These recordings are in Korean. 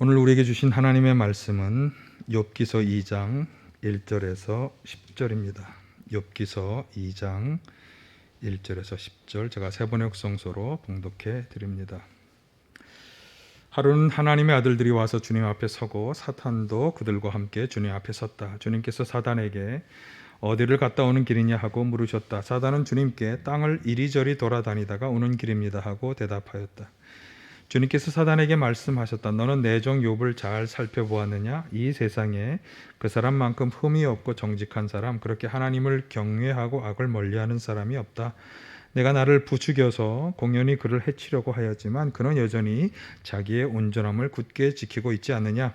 오늘 우리에게 주신 하나님의 말씀은 욥기서 2장 1절에서 10절입니다. 욥기서 2장 1절에서 10절 제가 세번역 성소로 봉독해 드립니다. 하루는 하나님의 아들들이 와서 주님 앞에 서고 사탄도 그들과 함께 주님 앞에 섰다. 주님께서 사단에게 어디를 갔다 오는 길이냐 하고 물으셨다. 사단은 주님께 땅을 이리저리 돌아다니다가 오는 길입니다 하고 대답하였다. 주님께서 사단에게 말씀하셨다. 너는 내 종 욥을 잘 살펴보았느냐? 이 세상에 그 사람만큼 흠이 없고 정직한 사람, 그렇게 하나님을 경외하고 악을 멀리하는 사람이 없다. 내가 나를 부추겨서 공연히 그를 해치려고 하였지만 그는 여전히 자기의 온전함을 굳게 지키고 있지 않느냐?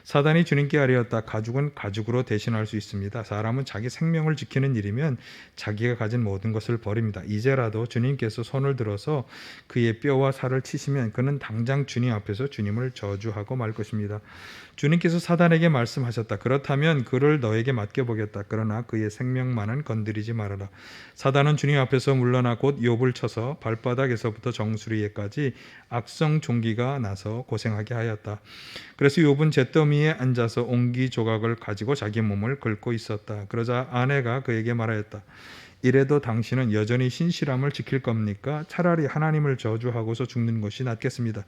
사단이 주님께 아뢰었다. 가죽은 가죽으로 대신할 수 있습니다. 사람은 자기 생명을 지키는 일이면 자기가 가진 모든 것을 버립니다. 이제라도 주님께서 손을 들어서 그의 뼈와 살을 치시면 그는 당장 주님 앞에서 주님을 저주하고 말 것입니다. 주님께서 사단에게 말씀하셨다. 그렇다면 그를 너에게 맡겨보겠다. 그러나 그의 생명만은 건드리지 말아라. 사단은 주님 앞에서 물러나 곧 욥을 쳐서 발바닥에서부터 정수리에까지 악성 종기가 나서 고생하게 하였다. 그래서 욥은 잿더미에 앉아서 옹기 조각을 가지고 자기 몸을 긁고 있었다. 그러자 아내가 그에게 말하였다. 이래도 당신은 여전히 신실함을 지킬 겁니까? 차라리 하나님을 저주하고서 죽는 것이 낫겠습니다.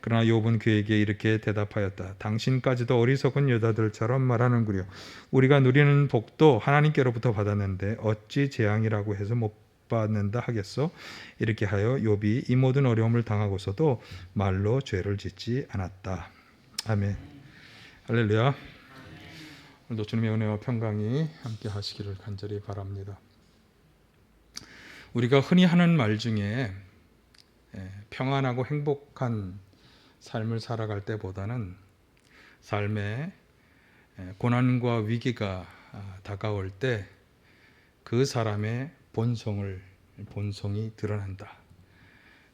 그러나 욥은 그에게 이렇게 대답하였다. 당신까지도 어리석은 여자들처럼 말하는구려. 우리가 누리는 복도 하나님께로부터 받았는데 어찌 재앙이라고 해서 못 받는다 하겠소? 이렇게 하여 욥이 이 모든 어려움을 당하고서도 말로 죄를 짓지 않았다. 아멘. 할렐루야. 오늘도 주님의 은혜와 평강이 함께 하시기를 간절히 바랍니다. 우리가 흔히 하는 말 중에 평안하고 행복한 삶을 살아갈 때보다는 삶에 고난과 위기가 다가올 때 그 사람의 본성이 드러난다.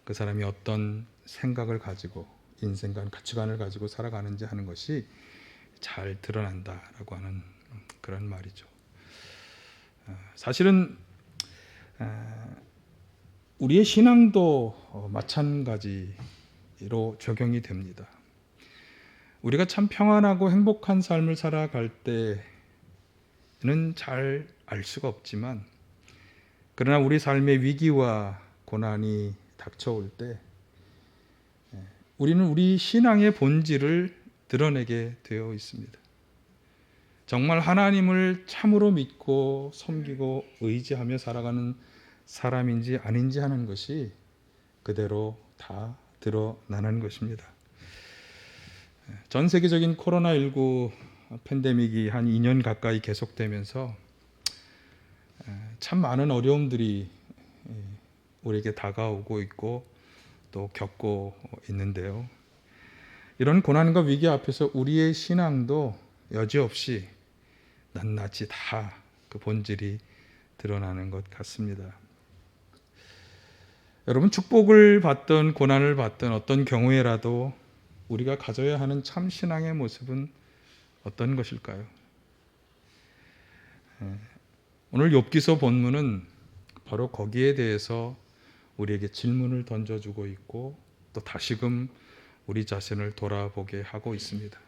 그 사람이 어떤 생각을 가지고 인생관, 가치관을 가지고 살아가는지 하는 것이 잘 드러난다라고 하는 그런 말이죠. 사실은 우리의 신앙도 마찬가지로 적용이 됩니다. 우리가 참 평안하고 행복한 삶을 살아갈 때는 잘 알 수가 없지만 그러나 우리 삶의 위기와 고난이 닥쳐올 때 우리는 우리 신앙의 본질을 드러내게 되어 있습니다. 정말 하나님을 참으로 믿고 섬기고 의지하며 살아가는 사람인지 아닌지 하는 것이 그대로 다 드러나는 것입니다. 전 세계적인 코로나19 팬데믹이 한 2년 가까이 계속되면서 참 많은 어려움들이 우리에게 다가오고 있고 또 겪고 있는데요. 이런 고난과 위기 앞에서 우리의 신앙도 여지없이 낱낱이 다 그 본질이 드러나는 것 같습니다. 여러분, 축복을 받든 고난을 받든 어떤 경우에라도 우리가 가져야 하는 참 신앙의 모습은 어떤 것일까요? 오늘 욥기서 본문은 바로 거기에 대해서 우리에게 질문을 던져주고 있고 또 다시금 우리 자신을 돌아보게 하고 있습니다.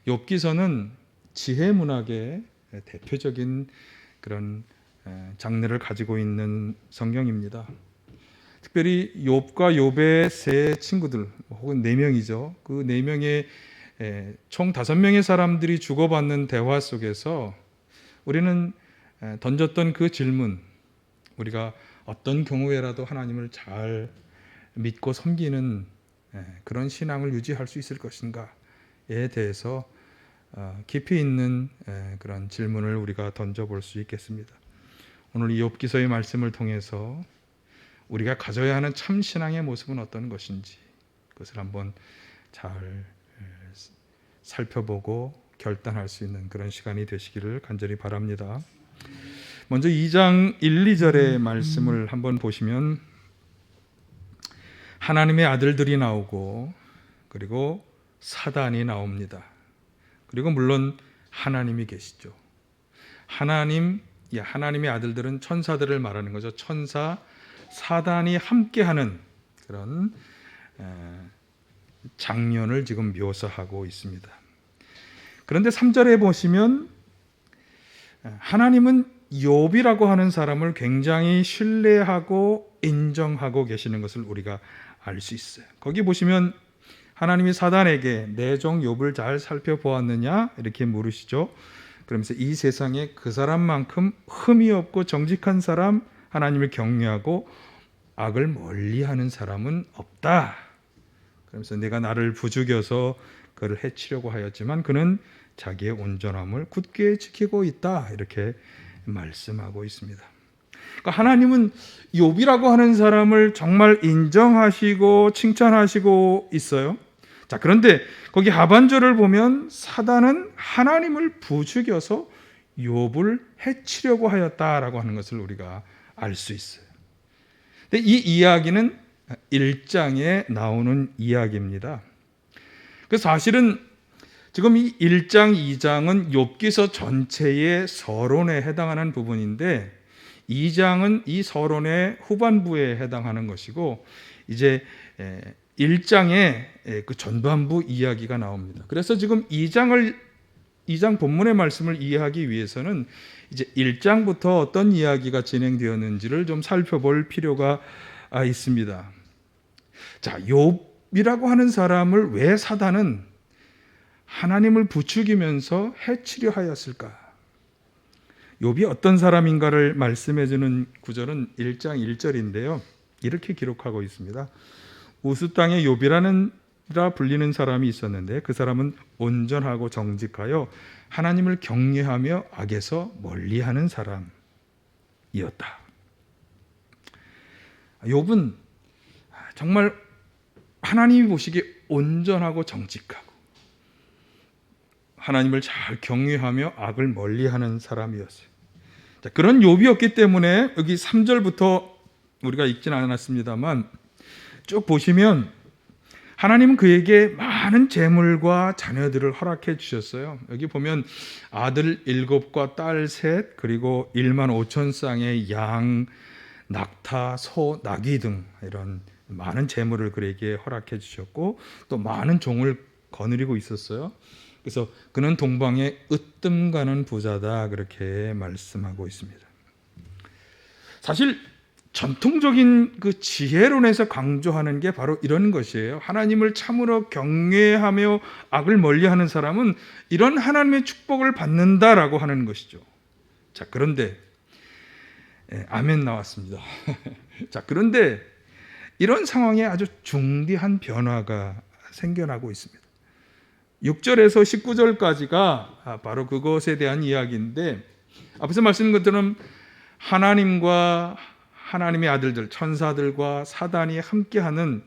욥기서는 지혜 문학의 대표적인 그런 장르를 가지고 있는 성경입니다. 특별히 욥과 욥의 세 친구들 혹은 네 명이죠. 그 네 명의 총 5명의 사람들이 주고받는 대화 속에서 우리는 던졌던 그 질문, 우리가 어떤 경우에라도 하나님을 잘 믿고 섬기는 그런 신앙을 유지할 수 있을 것인가에 대해서 깊이 있는 그런 질문을 우리가 던져볼 수 있겠습니다. 오늘 이 욥기서의 말씀을 통해서 우리가 가져야 하는 참 신앙의 모습은 어떤 것인지 그것을 한번 잘 살펴보고 결단할 수 있는 그런 시간이 되시기를 간절히 바랍니다. 먼저 2장 1, 2절의 말씀을 한번 보시면 하나님의 아들들이 나오고 그리고 사단이 나옵니다. 그리고 물론 하나님이 계시죠. 하나님의 아들들은 천사들을 말하는 거죠. 천사, 사단이 함께하는 그런 장면을 지금 묘사하고 있습니다. 그런데 3절에 보시면 하나님은 욥이라고 하는 사람을 굉장히 신뢰하고 인정하고 계시는 것을 우리가 알 수 있어요. 거기 보시면 하나님이 사단에게 내 종 욥을 잘 살펴보았느냐 이렇게 물으시죠. 그러면서 이 세상에 그 사람만큼 흠이 없고 정직한 사람, 하나님을 경외하고 악을 멀리하는 사람은 없다. 그러면서 내가 나를 부추겨서 그를 해치려고 하였지만 그는 자기의 온전함을 굳게 지키고 있다. 이렇게 말씀하고 있습니다. 그러니까 하나님은 욥이라고 하는 사람을 정말 인정하시고 칭찬하시고 있어요. 자, 그런데 거기 하반절을 보면 사단은 하나님을 부추겨서 욥을 해치려고 하였다라고 하는 것을 우리가 알 수 있어요. 근데 이 이야기는 1장에 나오는 이야기입니다. 그래서 사실은 지금 이 1장, 2장은 욥기서 전체의 서론에 해당하는 부분인데 2장은 이 서론의 후반부에 해당하는 것이고 이제 1장의 그 전반부 이야기가 나옵니다. 그래서 지금 2장 본문의 말씀을 이해하기 위해서는 이제 1장부터 어떤 이야기가 진행되었는지를 좀 살펴볼 필요가 있습니다. 자, 욥이라고 하는 사람을 왜 사단은 하나님을 부추기면서 해치려 하였을까? 욥이 어떤 사람인가를 말씀해 주는 구절은 1장 1절인데요. 이렇게 기록하고 있습니다. 우스 땅에 욥이라 불리는 사람이 있었는데 그 사람은 온전하고 정직하여 하나님을 경외하며 악에서 멀리하는 사람이었다. 욥은 정말 하나님이 보시기에 온전하고 정직하고 하나님을 잘 경외하며 악을 멀리하는 사람이었어요. 자, 그런 욥이었기 때문에 여기 3절부터 우리가 읽지는 않았습니다만 쭉 보시면 하나님은 그에게 많은 재물과 자녀들을 허락해 주셨어요. 여기 보면 아들 7과 딸 3 그리고 1만 5천 쌍의 양, 낙타, 소, 나귀 등 이런 많은 재물을 그에게 허락해 주셨고 또 많은 종을 거느리고 있었어요. 그래서 그는 동방에 으뜸 가는 부자다 그렇게 말씀하고 있습니다. 사실 전통적인 그 지혜론에서 강조하는 게 바로 이런 것이에요. 하나님을 참으로 경외하며 악을 멀리하는 사람은 이런 하나님의 축복을 받는다라고 하는 것이죠. 자, 그런데 아멘 나왔습니다. 자, 그런데 이런 상황에 아주 중대한 변화가 생겨나고 있습니다. 6절에서 19절까지가 바로 그것에 대한 이야기인데 앞에서 말씀드린 것처럼 하나님과 하나님의 아들들, 천사들과 사단이 함께하는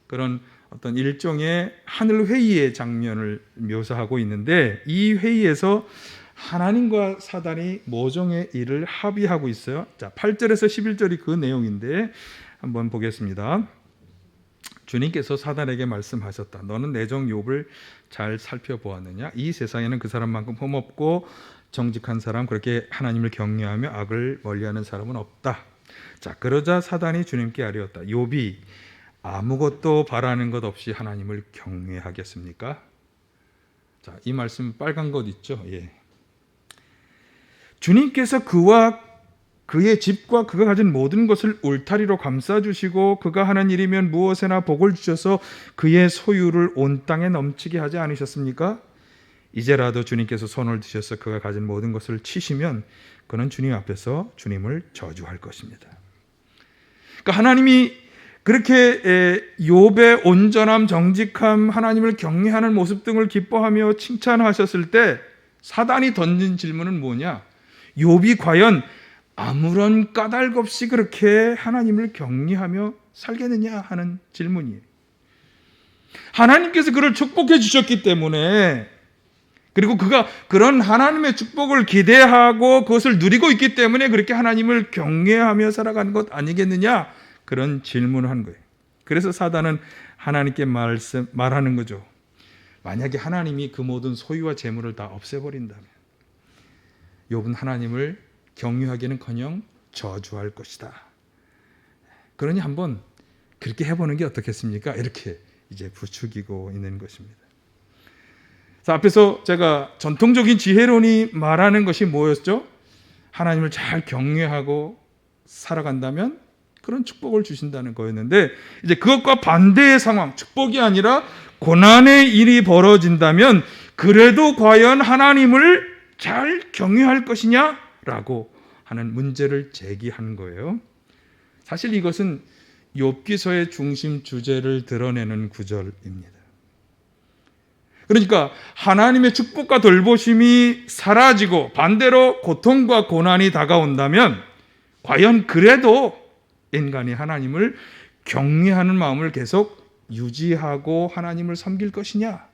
그런 어떤 일종의 하늘 회의의 장면을 묘사하고 있는데 이 회의에서 하나님과 사단이 모종의 일을 합의하고 있어요. 자, 8절에서 11절이 그 내용인데 한번 보겠습니다. 주님께서 사단에게 말씀하셨다. 너는 내 종 욥을 잘 살펴보았느냐? 이 세상에는 그 사람만큼 흠없고 정직한 사람, 그렇게 하나님을 경외하며 악을 멀리하는 사람은 없다. 자, 그러자 사단이 주님께 아뢰었다. 욥이 아무것도 바라는 것 없이 하나님을 경외하겠습니까? 자, 이 말씀 빨간 것 있죠? 예. 주님께서 그와 그의 집과 그가 가진 모든 것을 울타리로 감싸주시고 그가 하는 일이면 무엇에나 복을 주셔서 그의 소유를 온 땅에 넘치게 하지 않으셨습니까? 이제라도 주님께서 손을 드셔서 그가 가진 모든 것을 치시면 그는 주님 앞에서 주님을 저주할 것입니다. 그러니까 하나님이 그렇게 욥의 온전함, 정직함, 하나님을 경외하는 모습 등을 기뻐하며 칭찬하셨을 때 사단이 던진 질문은 뭐냐? 욥이 과연 아무런 까닭 없이 그렇게 하나님을 경외하며 살겠느냐 하는 질문이에요. 하나님께서 그를 축복해 주셨기 때문에 그리고 그가 그런 하나님의 축복을 기대하고 그것을 누리고 있기 때문에 그렇게 하나님을 경외하며 살아가는 것 아니겠느냐 그런 질문을 한 거예요. 그래서 사단은 하나님께 말하는 거죠. 만약에 하나님이 그 모든 소유와 재물을 다 없애버린다면 욥은 하나님을 경유하기는커녕 저주할 것이다. 그러니 한번 그렇게 해보는 게 어떻겠습니까? 이렇게 이제 부추기고 있는 것입니다. 자, 앞에서 제가 전통적인 지혜론이 말하는 것이 뭐였죠? 하나님을 잘 경외하고 살아간다면 그런 축복을 주신다는 거였는데, 이제 그것과 반대의 상황, 축복이 아니라 고난의 일이 벌어진다면 그래도 과연 하나님을 잘 경외할 것이냐라고 하는 문제를 제기한 거예요. 사실 이것은 욥기서의 중심 주제를 드러내는 구절입니다. 그러니까 하나님의 축복과 돌보심이 사라지고 반대로 고통과 고난이 다가온다면 과연 그래도 인간이 하나님을 경외하는 마음을 계속 유지하고 하나님을 섬길 것이냐?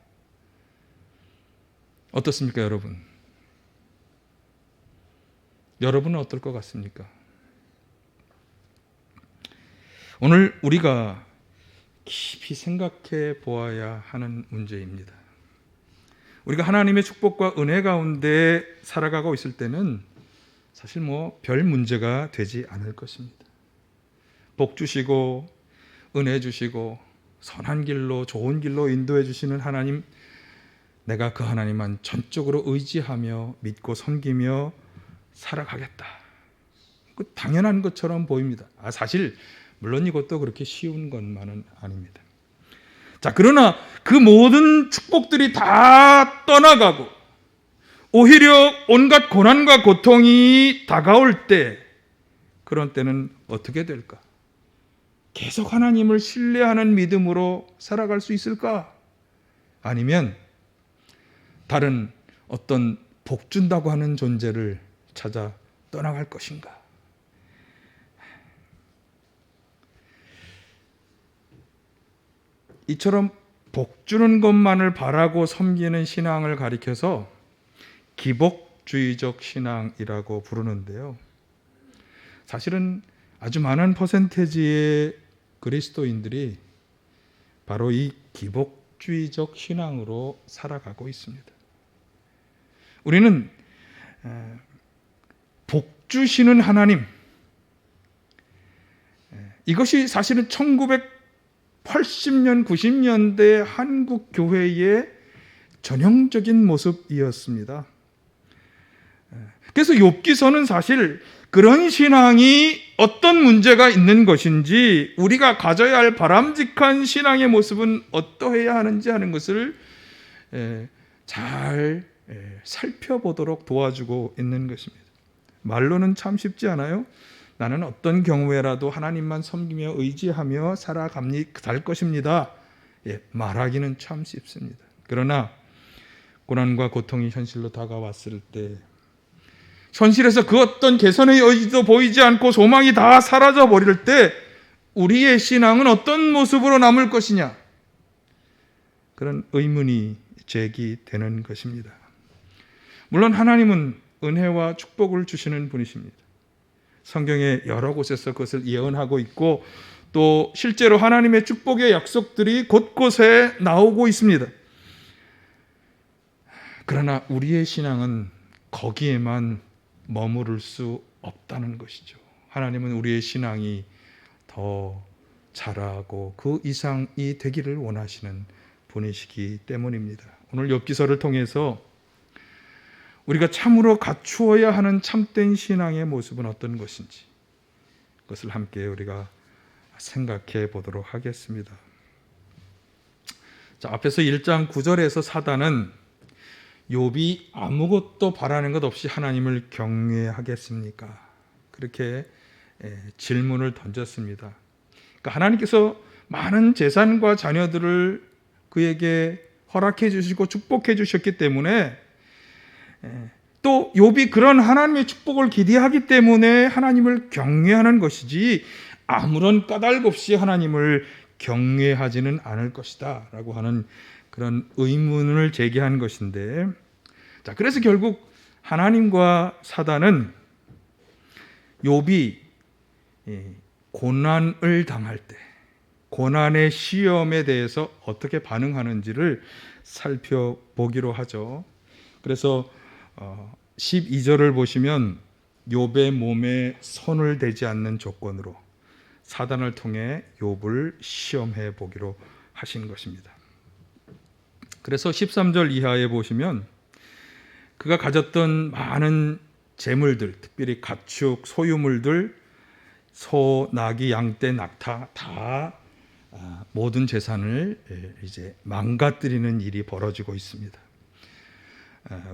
어떻습니까, 여러분? 여러분은 어떨 것 같습니까? 오늘 우리가 깊이 생각해 보아야 하는 문제입니다. 우리가 하나님의 축복과 은혜 가운데 살아가고 있을 때는 사실 별 문제가 되지 않을 것입니다. 복 주시고 은혜 주시고 선한 길로 좋은 길로 인도해 주시는 하나님, 내가 그 하나님만 전적으로 의지하며 믿고 섬기며 살아가겠다. 그 당연한 것처럼 보입니다. 사실 물론 이것도 그렇게 쉬운 것만은 아닙니다. 자, 그러나 그 모든 축복들이 다 떠나가고 오히려 온갖 고난과 고통이 다가올 때, 그런 때는 어떻게 될까? 계속 하나님을 신뢰하는 믿음으로 살아갈 수 있을까? 아니면 다른 어떤 복 준다고 하는 존재를 찾아 떠나갈 것인가? 이처럼 복 주는 것만을 바라고 섬기는 신앙을 가리켜서 기복주의적 신앙이라고 부르는데요. 사실은 아주 많은 퍼센테이지의 그리스도인들이 바로 이 기복주의적 신앙으로 살아가고 있습니다. 우리는 복 주시는 하나님, 이것이 사실은 1980년, 90년대 한국 교회의 전형적인 모습이었습니다. 그래서 욥기서는 사실 그런 신앙이 어떤 문제가 있는 것인지, 우리가 가져야 할 바람직한 신앙의 모습은 어떠해야 하는지 하는 것을 잘 살펴보도록 도와주고 있는 것입니다. 말로는 참 쉽지 않아요. 나는 어떤 경우에라도 하나님만 섬기며 의지하며 살 것입니다. 말하기는 참 쉽습니다. 그러나 고난과 고통이 현실로 다가왔을 때, 현실에서 그 어떤 개선의 여지도 보이지 않고 소망이 다 사라져 버릴 때 우리의 신앙은 어떤 모습으로 남을 것이냐? 그런 의문이 제기되는 것입니다. 물론 하나님은 은혜와 축복을 주시는 분이십니다. 성경의 여러 곳에서 그것을 예언하고 있고, 또 실제로 하나님의 축복의 약속들이 곳곳에 나오고 있습니다. 그러나 우리의 신앙은 거기에만 머무를 수 없다는 것이죠. 하나님은 우리의 신앙이 더 자라고 그 이상이 되기를 원하시는 분이시기 때문입니다. 오늘 욥기서를 통해서 우리가 참으로 갖추어야 하는 참된 신앙의 모습은 어떤 것인지, 그것을 함께 우리가 생각해 보도록 하겠습니다. 자, 앞에서 1장 9절에서 사단은 욥이 아무것도 바라는 것 없이 하나님을 경외하겠습니까? 그렇게 질문을 던졌습니다. 그러니까 하나님께서 많은 재산과 자녀들을 그에게 허락해 주시고 축복해 주셨기 때문에, 또 욥이 그런 하나님의 축복을 기대하기 때문에 하나님을 경외하는 것이지, 아무런 까닭 없이 하나님을 경외하지는 않을 것이다 라고 하는 그런 의문을 제기한 것인데, 자, 그래서 결국 하나님과 사단은 욥이 고난을 당할 때, 고난의 시험에 대해서 어떻게 반응하는지를 살펴보기로 하죠. 그래서 12절을 보시면 욥의 몸에 손을 대지 않는 조건으로 사단을 통해 욥을 시험해 보기로 하신 것입니다. 그래서 13절 이하에 보시면 그가 가졌던 많은 재물들, 특별히 가축, 소유물들, 소, 나귀, 양떼, 낙타 다 모든 재산을 이제 망가뜨리는 일이 벌어지고 있습니다.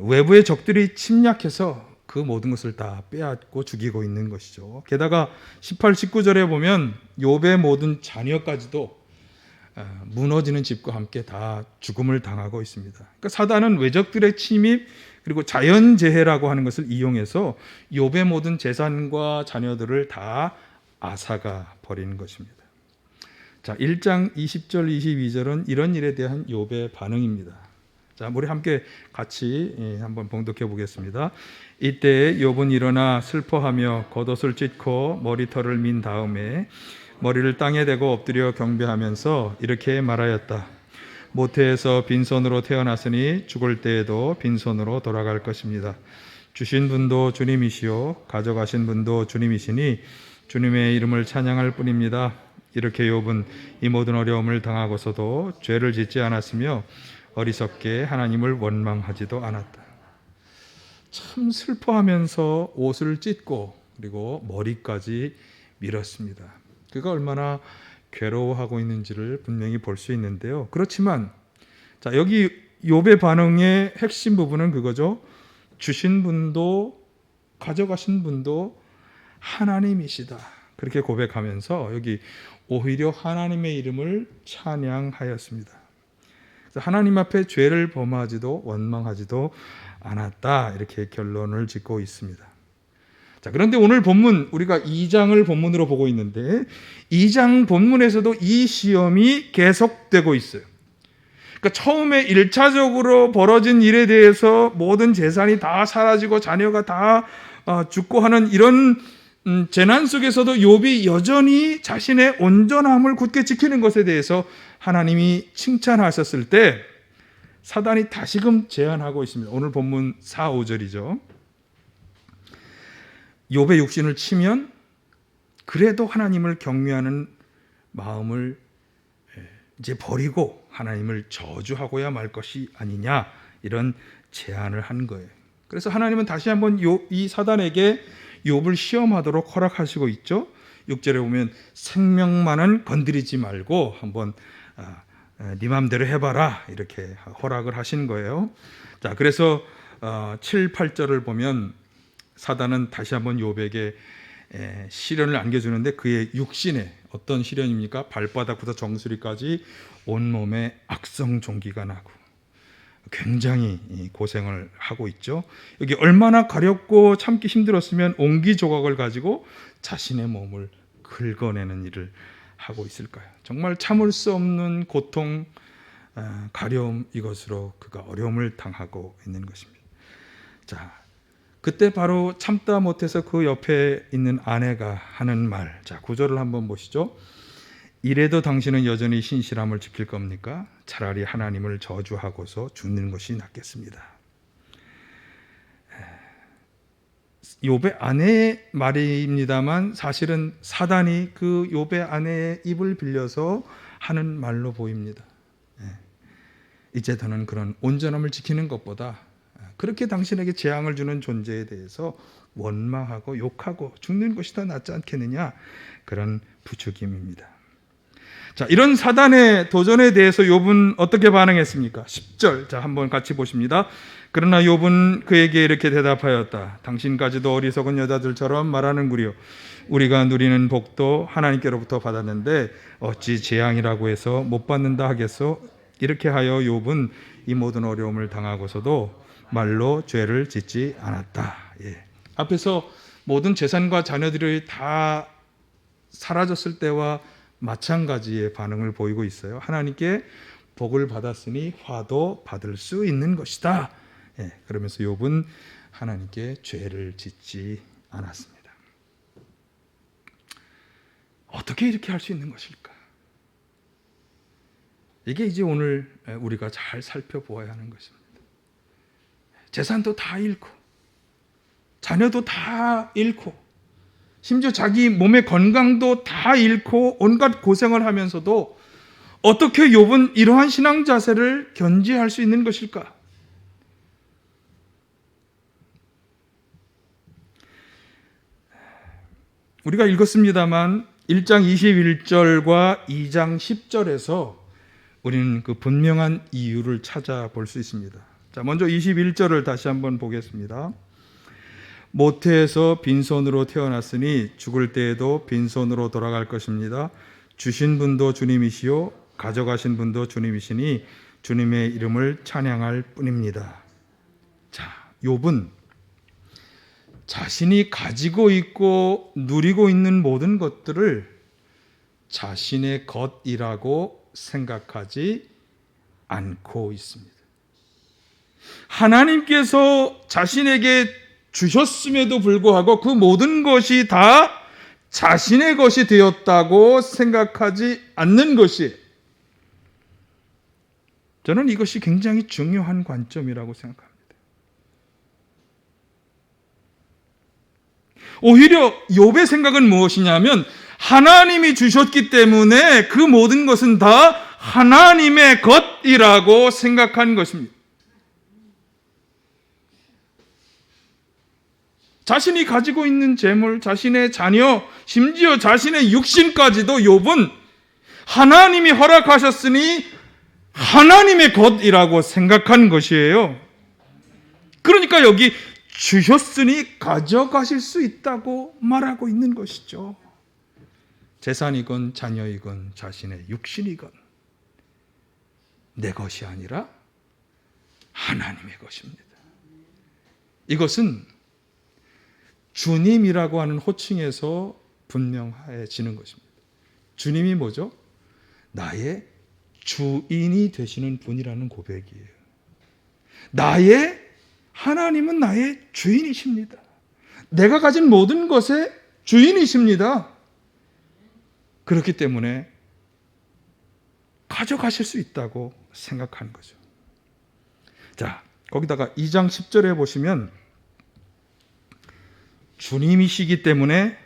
외부의 적들이 침략해서 그 모든 것을 다 빼앗고 죽이고 있는 것이죠. 게다가 18, 19절에 보면 욥의 모든 자녀까지도 무너지는 집과 함께 다 죽음을 당하고 있습니다. 그러니까 사단은 외적들의 침입 그리고 자연재해라고 하는 것을 이용해서 욥의 모든 재산과 자녀들을 다 앗아가 버리는 것입니다. 자, 1장 20절 22절은 이런 일에 대한 욥의 반응입니다. 자, 우리 함께 같이 한번 봉독해 보겠습니다. 이때 욥은 일어나 슬퍼하며 겉옷을 찢고 머리털을 민 다음에 머리를 땅에 대고 엎드려 경배하면서 이렇게 말하였다. 모태에서 빈손으로 태어났으니 죽을 때에도 빈손으로 돌아갈 것입니다. 주신 분도 주님이시요 가져가신 분도 주님이시니 주님의 이름을 찬양할 뿐입니다. 이렇게 욥은 이 모든 어려움을 당하고서도 죄를 짓지 않았으며 어리석게 하나님을 원망하지도 않았다. 참 슬퍼하면서 옷을 찢고 그리고 머리까지 밀었습니다. 그가 얼마나 괴로워하고 있는지를 분명히 볼 수 있는데요. 그렇지만 자, 여기 욥의 반응의 핵심 부분은 그거죠. 주신 분도 가져가신 분도 하나님이시다. 그렇게 고백하면서 여기 오히려 하나님의 이름을 찬양하였습니다. 하나님 앞에 죄를 범하지도 원망하지도 않았다. 이렇게 결론을 짓고 있습니다. 자, 그런데 오늘 본문 우리가 2장을 본문으로 보고 있는데 2장 본문에서도 이 시험이 계속되고 있어요. 그러니까 처음에 1차적으로 벌어진 일에 대해서 모든 재산이 다 사라지고 자녀가 다 죽고 하는 이런 재난 속에서도 욥이 여전히 자신의 온전함을 굳게 지키는 것에 대해서 하나님이 칭찬하셨을 때 사단이 다시금 제안하고 있습니다. 오늘 본문 4, 5절이죠. 욥의 육신을 치면 그래도 하나님을 경외하는 마음을 이제 버리고 하나님을 저주하고야 말 것이 아니냐 이런 제안을 한 거예요. 그래서 하나님은 다시 한번 이 사단에게 욥을 시험하도록 허락하시고 있죠. 6절에 보면 생명만은 건드리지 말고 한번 네 맘대로 해봐라 이렇게 허락을 하신 거예요. 자, 그래서 7, 8절을 보면 사단은 다시 한번 욥에게 시련을 안겨주는데 그의 육신에 어떤 시련입니까? 발바닥부터 정수리까지 온몸에 악성 종기가 나고 굉장히 고생을 하고 있죠. 여기 얼마나 가렵고 참기 힘들었으면 옹기 조각을 가지고 자신의 몸을 긁어내는 일을 하고 있을까요? 정말 참을 수 없는 고통, 가려움 이것으로 그가 어려움을 당하고 있는 것입니다. 자, 그때 바로 참다 못해서 그 옆에 있는 아내가 하는 말. 자, 9절을 한번 보시죠. 이래도 당신은 여전히 신실함을 지킬 겁니까? 차라리 하나님을 저주하고서 죽는 것이 낫겠습니다. 욥의 아내의 말입니다만 사실은 사단이 그 욥의 아내의 입을 빌려서 하는 말로 보입니다. 이제 더는 그런 온전함을 지키는 것보다 그렇게 당신에게 재앙을 주는 존재에 대해서 원망하고 욕하고 죽는 것이 더 낫지 않겠느냐, 그런 부추김입니다. 자, 이런 사단의 도전에 대해서 욥은 어떻게 반응했습니까? 10절, 자, 한번 같이 보십니다. 그러나 욥은 그에게 이렇게 대답하였다. 당신까지도 어리석은 여자들처럼 말하는구려. 우리가 누리는 복도 하나님께로부터 받았는데 어찌 재앙이라고 해서 못 받는다 하겠소? 이렇게 하여 욥은 이 모든 어려움을 당하고서도 말로 죄를 짓지 않았다. 앞에서 모든 재산과 자녀들이 다 사라졌을 때와 마찬가지의 반응을 보이고 있어요. 하나님께 복을 받았으니 화도 받을 수 있는 것이다. 그러면서 욥은 하나님께 죄를 짓지 않았습니다. 어떻게 이렇게 할 수 있는 것일까? 이게 이제 오늘 우리가 잘 살펴보아야 하는 것입니다. 재산도 다 잃고 자녀도 다 잃고 심지어 자기 몸의 건강도 다 잃고 온갖 고생을 하면서도 어떻게 욥은 이러한 신앙 자세를 견지할 수 있는 것일까? 우리가 읽었습니다만 1장 21절과 2장 10절에서 우리는 그 분명한 이유를 찾아볼 수 있습니다. 자, 먼저 21절을 다시 한번 보겠습니다. 모태에서 빈손으로 태어났으니 죽을 때에도 빈손으로 돌아갈 것입니다. 주신 분도 주님이시요 가져가신 분도 주님이시니 주님의 이름을 찬양할 뿐입니다. 자, 욥은 자신이 가지고 있고 누리고 있는 모든 것들을 자신의 것이라고 생각하지 않고 있습니다. 하나님께서 자신에게 주셨음에도 불구하고 그 모든 것이 다 자신의 것이 되었다고 생각하지 않는 것이, 저는 이것이 굉장히 중요한 관점이라고 생각합니다. 오히려 욥의 생각은 무엇이냐면 하나님이 주셨기 때문에 그 모든 것은 다 하나님의 것이라고 생각한 것입니다. 자신이 가지고 있는 재물, 자신의 자녀, 심지어 자신의 육신까지도 욥은 하나님이 허락하셨으니 하나님의 것이라고 생각한 것이에요. 그러니까 여기 주셨으니 가져가실 수 있다고 말하고 있는 것이죠. 재산이건 자녀이건 자신의 육신이건 내 것이 아니라 하나님의 것입니다. 이것은 주님이라고 하는 호칭에서 분명해지는 것입니다. 주님이 뭐죠? 나의 주인이 되시는 분이라는 고백이에요. 하나님은 나의 주인이십니다. 내가 가진 모든 것의 주인이십니다. 그렇기 때문에 가져가실 수 있다고 생각하는 거죠. 자, 거기다가 2장 10절에 보시면 주님이시기 때문에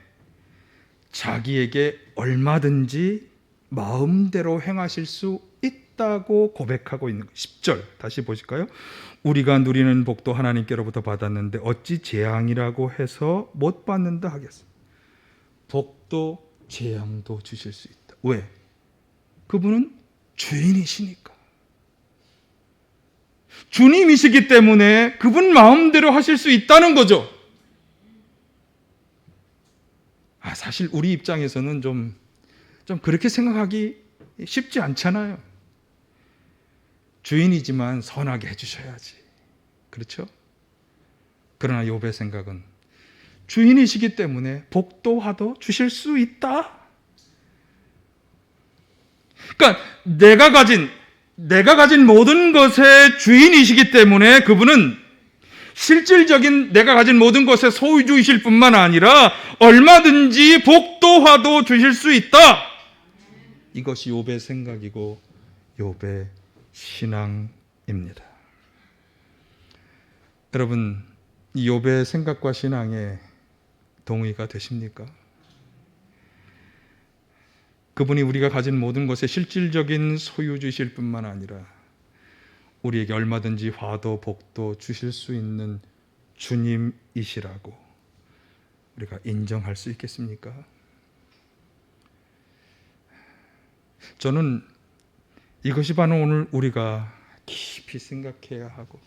자기에게 얼마든지 마음대로 행하실 수 있다고 고백하고 있는 거예요. 10절 다시 보실까요? 우리가 누리는 복도 하나님께로부터 받았는데 어찌 재앙이라고 해서 못 받는다 하겠어. 복도 재앙도 주실 수 있다. 왜? 그분은 주인이시니까. 주님이시기 때문에 그분 마음대로 하실 수 있다는 거죠. 사실 우리 입장에서는 좀 그렇게 생각하기 쉽지 않잖아요. 주인이지만 선하게 해주셔야지. 그렇죠? 그러나 욥의 생각은 주인이시기 때문에 복도 화도 주실 수 있다. 그러니까 내가 가진 모든 것의 주인이시기 때문에 그분은 실질적인 내가 가진 모든 것의 소유주이실 뿐만 아니라 얼마든지 복도 화도 주실 수 있다. 이것이 욥의 생각이고 욥의 신앙입니다. 여러분, 이 욥의 생각과 신앙에 동의가 되십니까? 그분이 우리가 가진 모든 것의 실질적인 소유주이실 뿐만 아니라 우리에게 얼마든지 화도 복도 주실 수 있는 주님이시라고 우리가 인정할 수 있겠습니까? 저는 이것이 바로 오늘 우리가 깊이 생각해야 하고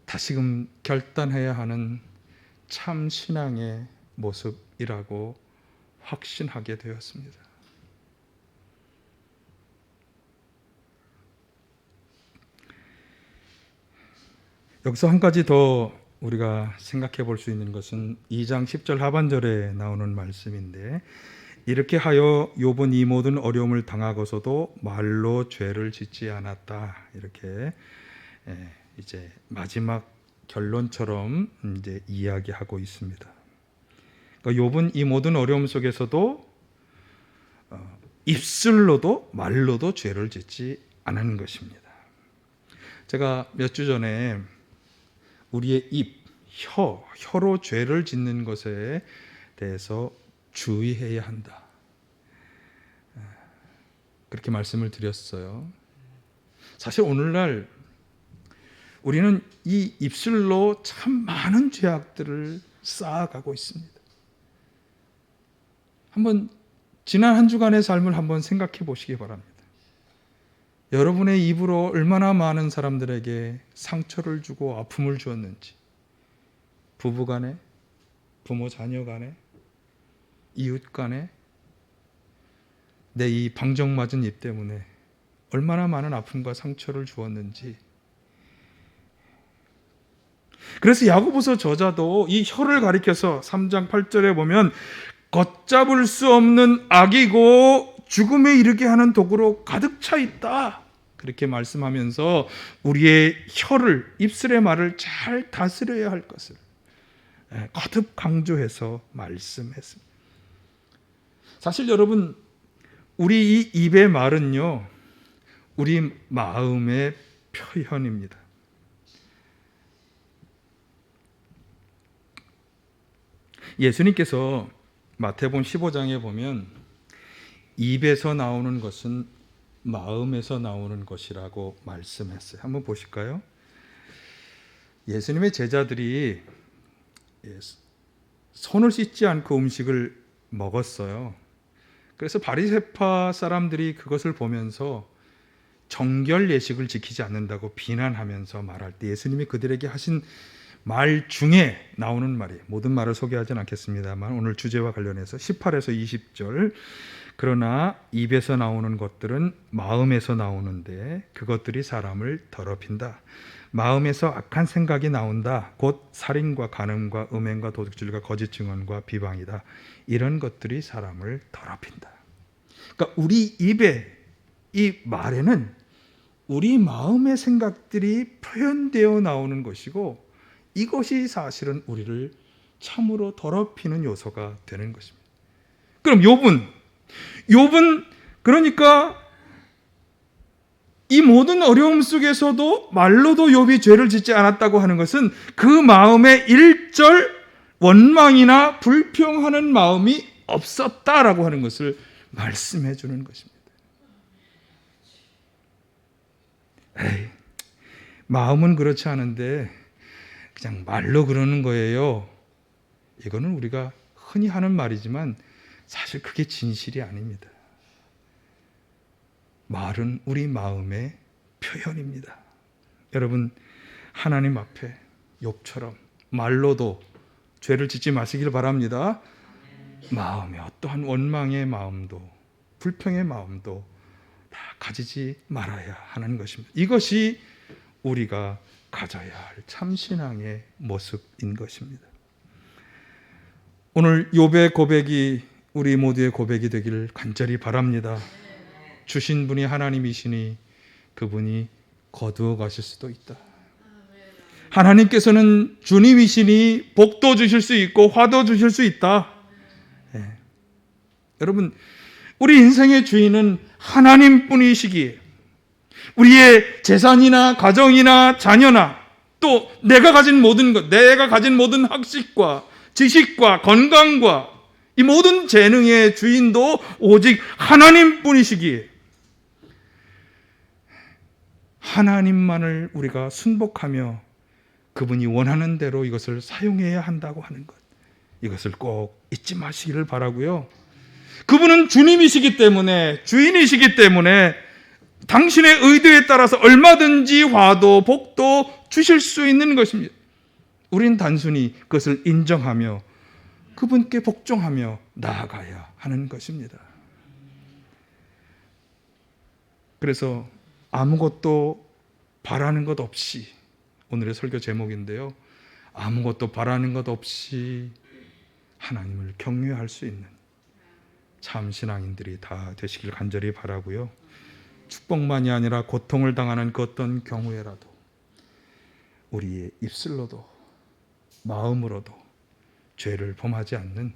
다시금 결단해야 하는 참 신앙의 모습이라고 확신하게 되었습니다. 여기서 한 가지 더 우리가 생각해 볼 수 있는 것은 2장 10절 하반절에 나오는 말씀인데, 이렇게 하여 욥은 이 모든 어려움을 당하고서도 말로 죄를 짓지 않았다. 이렇게 이제 마지막 결론처럼 이제 이야기하고 있습니다. 그러니까 욥은 이 모든 어려움 속에서도 입술로도 말로도 죄를 짓지 않은 것입니다. 제가 몇 주 전에 우리의 입, 혀로 죄를 짓는 것에 대해서 주의해야 한다. 그렇게 말씀을 드렸어요. 사실 오늘날 우리는 이 입술로 참 많은 죄악들을 쌓아가고 있습니다. 한번 지난 한 주간의 삶을 한번 생각해 보시기 바랍니다. 여러분의 입으로 얼마나 많은 사람들에게 상처를 주고 아픔을 주었는지, 부부 간에, 부모 자녀 간에, 이웃 간에, 내 이 방정맞은 입 때문에 얼마나 많은 아픔과 상처를 주었는지. 그래서 야고보서 저자도 이 혀를 가리켜서 3장 8절에 보면 걷잡을 수 없는 악이고 죽음에 이르게 하는 독으로 가득 차 있다, 그렇게 말씀하면서 우리의 혀를, 입술의 말을 잘 다스려야 할 것을 거듭 강조해서 말씀했습니다. 사실 여러분, 우리 이 입의 말은요, 우리 마음의 표현입니다. 예수님께서 마태복음 15장에 보면 입에서 나오는 것은 마음에서 나오는 것이라고 말씀했어요. 한번 보실까요? 예수님의 제자들이 손을 씻지 않고 음식을 먹었어요. 그래서 바리새파 사람들이 그것을 보면서 정결 예식을 지키지 않는다고 비난하면서 말할 때 예수님이 그들에게 하신 말 중에 나오는 말이, 모든 말을 소개하지는 않겠습니다만 오늘 주제와 관련해서 18에서 20절, 그러나 입에서 나오는 것들은 마음에서 나오는데 그것들이 사람을 더럽힌다. 마음에서 악한 생각이 나온다. 곧 살인과 간음과 음행과 도둑질과 거짓 증언과 비방이다. 이런 것들이 사람을 더럽힌다. 그러니까 우리 입에, 이 말에는 우리 마음의 생각들이 표현되어 나오는 것이고, 이것이 사실은 우리를 참으로 더럽히는 요소가 되는 것입니다. 그럼 욥은 그러니까 이 모든 어려움 속에서도 말로도 욥이 죄를 짓지 않았다고 하는 것은 그 마음에 일절 원망이나 불평하는 마음이 없었다라고 하는 것을 말씀해 주는 것입니다. 에이, 마음은 그렇지 않은데 그냥 말로 그러는 거예요. 이거는 우리가 흔히 하는 말이지만 사실 그게 진실이 아닙니다. 말은 우리 마음의 표현입니다. 여러분, 하나님 앞에 욥처럼 말로도 죄를 짓지 마시길 바랍니다. 마음에 어떠한 원망의 마음도 불평의 마음도 다 가지지 말아야 하는 것입니다. 이것이 우리가 가져야 할 참신앙의 모습인 것입니다. 오늘 욥의 고백이 우리 모두의 고백이 되기를 간절히 바랍니다. 주신 분이 하나님이시니 그분이 거두어 가실 수도 있다. 하나님께서는 주님이시니 복도 주실 수 있고 화도 주실 수 있다. 네. 여러분, 우리 인생의 주인은 하나님뿐이시기에 우리의 재산이나 가정이나 자녀나 또 내가 가진 모든 것, 내가 가진 모든 학식과 지식과 건강과 이 모든 재능의 주인도 오직 하나님뿐이시기에 하나님만을 우리가 순복하며 그분이 원하는 대로 이것을 사용해야 한다고 하는 것, 이것을 꼭 잊지 마시기를 바라고요. 그분은 주님이시기 때문에, 주인이시기 때문에 당신의 의도에 따라서 얼마든지 화도 복도 주실 수 있는 것입니다. 우린 단순히 그것을 인정하며 그분께 복종하며 나아가야 하는 것입니다. 그래서 아무것도 바라는 것 없이, 오늘의 설교 제목인데요, 아무것도 바라는 것 없이 하나님을 경외할 수 있는 참 신앙인들이 다 되시길 간절히 바라고요. 축복만이 아니라 고통을 당하는 그 어떤 경우에라도 우리의 입술로도 마음으로도 죄를 범하지 않는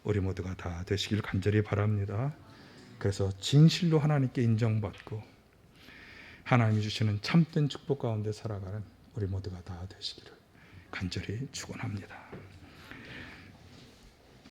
우리 모두가 다 되시길 간절히 바랍니다. 그래서 진실로 하나님께 인정받고 하나님이 주시는 참된 축복 가운데 살아가는 우리 모두가 다 되시기를 간절히 축원합니다.